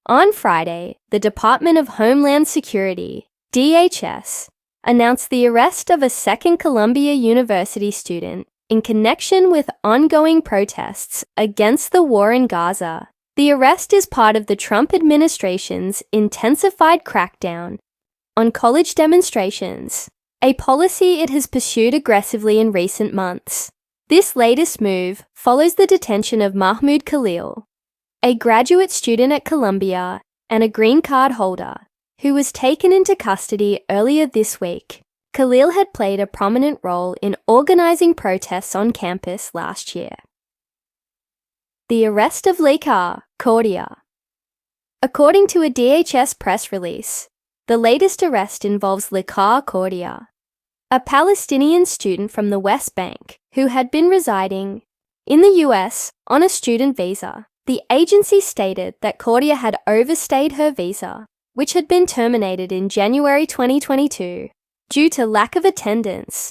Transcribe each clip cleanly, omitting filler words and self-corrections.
On Friday, the Department of Homeland Security, DHS, announced the arrest of a second Columbia University student in connection with ongoing protests against the war in Gaza. The arrest is part of the Trump administration's intensified crackdown on college demonstrations, a policy it has pursued aggressively in recent months. This latest move follows the detention of Mahmoud Khalil, a graduate student at Columbia and a green card holder, who was taken into custody earlier this week. Khalil had played a prominent role in organizing protests on campus last year. The arrest of Lekar Cordia. According to a DHS press release, the latest arrest involves Lekar Cordia, a Palestinian student from the West Bank who had been residing in the US on a student visa. The agency stated that Cordia had overstayed her visa, which had been terminated in January 2022 due to lack of attendance.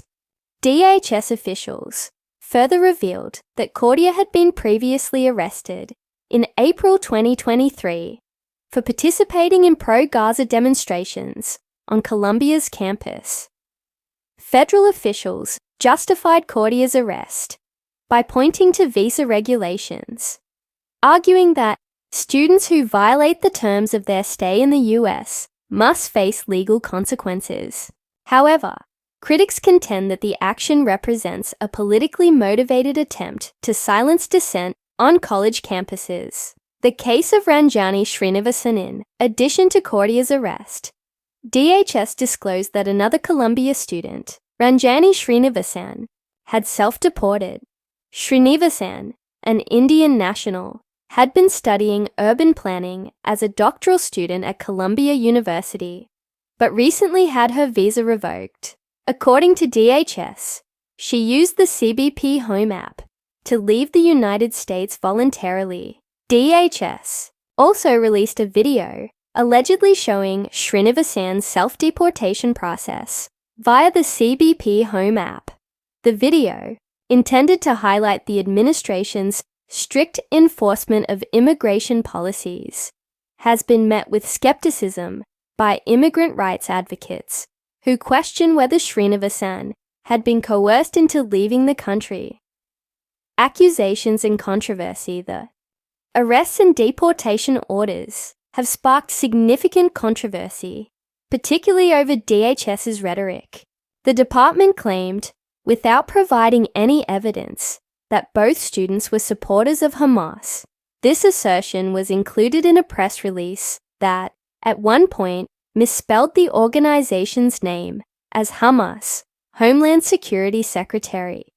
DHS officials further revealed that Cordia had been previously arrested in April 2023 for participating in pro-Gaza demonstrations on Columbia's campus. Federal officials justified Cordia's arrest by pointing to visa regulations, arguing that students who violate the terms of their stay in the US must face legal consequences. However, critics contend that the action represents a politically motivated attempt to silence dissent on college campuses. The case of Ranjani Srinivasan in addition to Cordia's arrest, DHS disclosed that another Columbia student, Ranjani Srinivasan, had self-deported. Srinivasan, an Indian national, had been studying urban planning as a doctoral student at Columbia University, but recently had her visa revoked. According to DHS, she used the CBP Home app to leave the United States voluntarily. DHS also released a video allegedly showing Srinivasan's self-deportation process via the CBP Home app. The video, intended to highlight the administration's strict enforcement of immigration policies, has been met with skepticism by immigrant rights advocates who question whether Srinivasan had been coerced into leaving the country. Accusations and controversy. The arrests and deportation orders have sparked significant controversy, particularly over DHS's rhetoric. The department claimed, without providing any evidence, that both students were supporters of Hamas. This assertion was included in a press release that, at one point, misspelled the organization's name as Hamas, Homeland Security Secretary.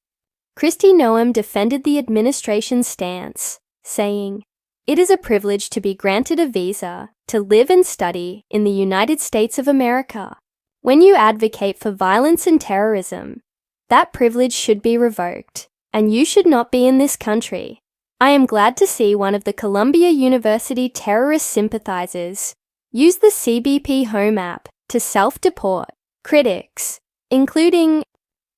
Kristi Noem defended the administration's stance, saying, "It is a privilege to be granted a visa to live and study in the United States of America. When you advocate for violence and terrorism, that privilege should be revoked, and you should not be in this country. I am glad to see one of the Columbia University terrorist sympathizers use the CBP Home app to self-deport." Critics, including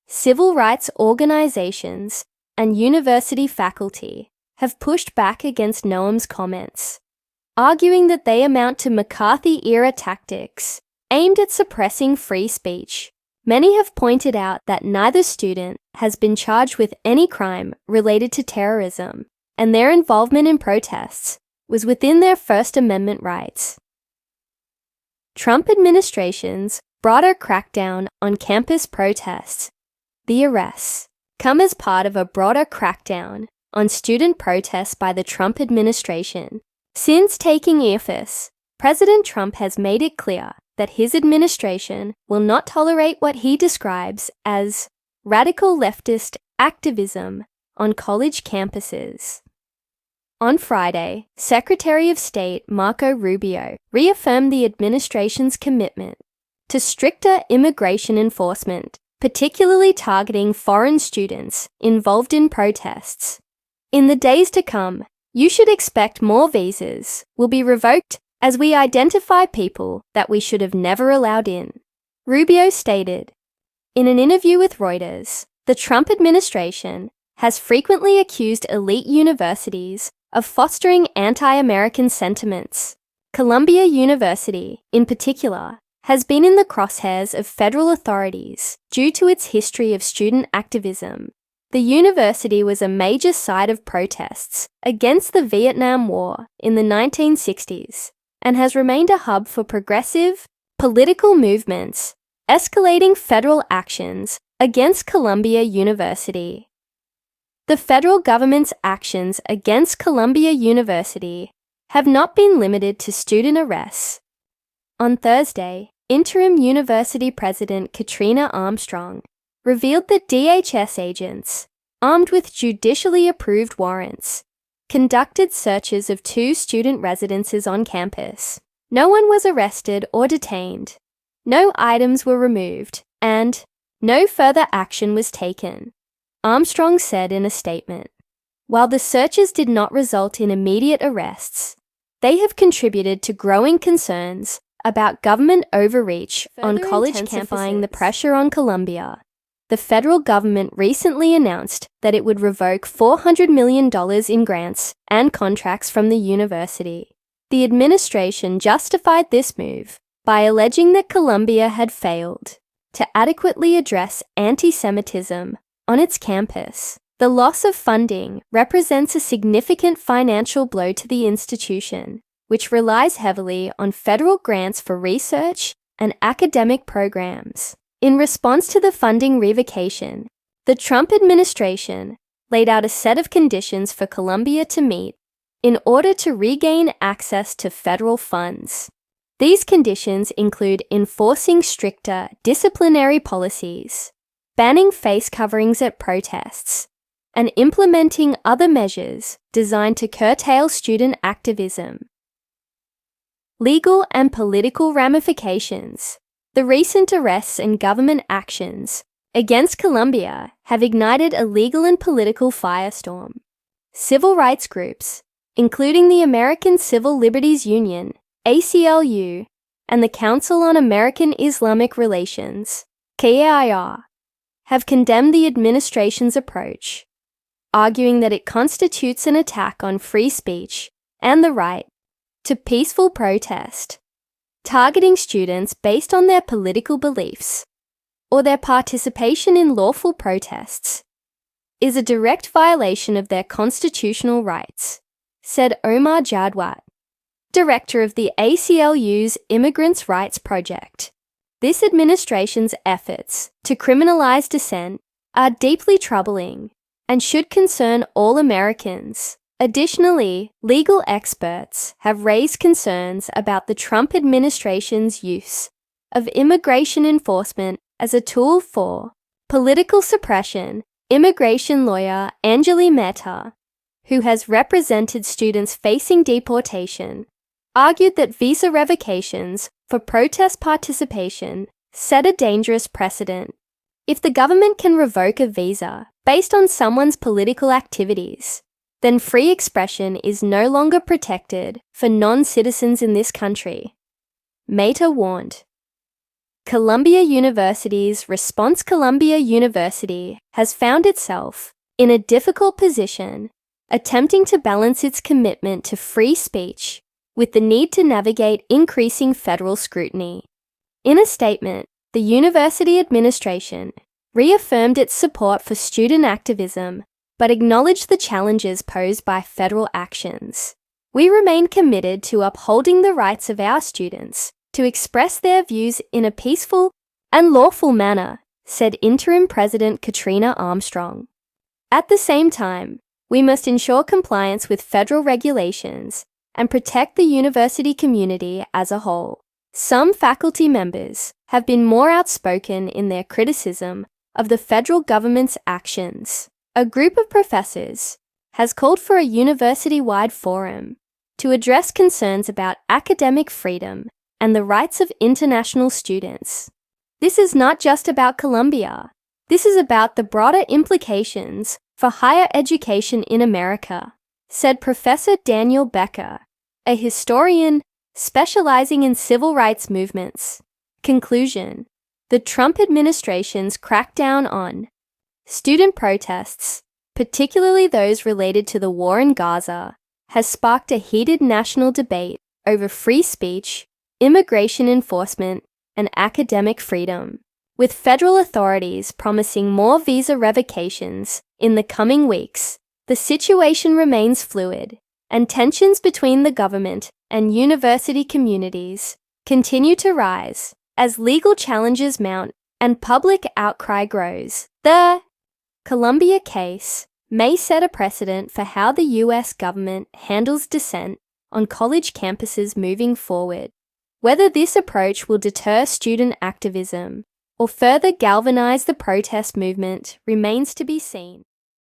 civil rights organizations and university faculty, have pushed back against Noem's comments, arguing that they amount to McCarthy-era tactics aimed at suppressing free speech. Many have pointed out that neither student has been charged with any crime related to terrorism, and their involvement in protests was within their First Amendment rights. Trump administration's broader crackdown on campus protests. The arrests come as part of a broader crackdown on student protests by the Trump administration. Since taking office, President Trump has made it clear that his administration will not tolerate what he describes as radical leftist activism on college campuses. On Friday, Secretary of State Marco Rubio reaffirmed the administration's commitment to stricter immigration enforcement, particularly targeting foreign students involved in protests. In the days to come, you should expect more visas will be revoked as we identify people that we should have never allowed in, Rubio stated. In an interview with Reuters, the Trump administration has frequently accused elite universities of fostering anti-American sentiments. Columbia University, in particular, has been in the crosshairs of federal authorities due to its history of student activism. The university was a major site of protests against the Vietnam War in the 1960s and has remained a hub for progressive political movements, escalating federal actions against Columbia University. The federal government's actions against Columbia University have not been limited to student arrests. On Thursday, Interim University President Katrina Armstrong revealed that DHS agents, armed with judicially approved warrants, conducted searches of 2 student residences on campus. No one was arrested or detained, no items were removed, and no further action was taken, Armstrong said in a statement. While the searches did not result in immediate arrests, they have contributed to growing concerns about government overreach on college campuses, intensifying the pressure on Columbia. The federal government recently announced that it would revoke $400 million in grants and contracts from the university. The administration justified this move by alleging that Columbia had failed to adequately address anti-Semitism on its campus. The loss of funding represents a significant financial blow to the institution, which relies heavily on federal grants for research and academic programs. In response to the funding revocation, the Trump administration laid out a set of conditions for Columbia to meet in order to regain access to federal funds. These conditions include enforcing stricter disciplinary policies, banning face coverings at protests, and implementing other measures designed to curtail student activism. Legal and political ramifications. The recent arrests and government actions against Columbia have ignited a legal and political firestorm. Civil rights groups, including the American Civil Liberties Union, ACLU, and the Council on American Islamic Relations, KAIR, have condemned the administration's approach, arguing that it constitutes an attack on free speech and the right to peaceful protest. Targeting students based on their political beliefs or their participation in lawful protests is a direct violation of their constitutional rights, said Omar Jadwat, director of the ACLU's Immigrants' Rights Project. This administration's efforts to criminalize dissent are deeply troubling and should concern all Americans. Additionally, legal experts have raised concerns about the Trump administration's use of immigration enforcement as a tool for political suppression. Immigration lawyer Anjali Mehta, who has represented students facing deportation, argued that visa revocations for protest participation set a dangerous precedent. If the government can revoke a visa based on someone's political activities, then free expression is no longer protected for non-citizens in this country, Mehta warned. Columbia University's response. Columbia University has found itself in a difficult position, attempting to balance its commitment to free speech with the need to navigate increasing federal scrutiny. In a statement, the university administration reaffirmed its support for student activism, but acknowledged the challenges posed by federal actions. We remain committed to upholding the rights of our students to express their views in a peaceful and lawful manner, said Interim President Katrina Armstrong. At the same time, we must ensure compliance with federal regulations and protect the university community as a whole. Some faculty members have been more outspoken in their criticism of the federal government's actions. A group of professors has called for a university-wide forum to address concerns about academic freedom and the rights of international students. This is not just about Columbia. This is about the broader implications for higher education in America, said Professor Daniel Becker, a historian specializing in civil rights movements. Conclusion: the Trump administration's crackdown on student protests, particularly those related to the war in Gaza, has sparked a heated national debate over free speech, immigration enforcement, and academic freedom, with federal authorities promising more visa revocations in the coming weeks. The situation remains fluid, and tensions between the government and university communities continue to rise as legal challenges mount and public outcry grows. The Columbia case may set a precedent for how the US government handles dissent on college campuses moving forward. Whether this approach will deter student activism or further galvanize the protest movement remains to be seen.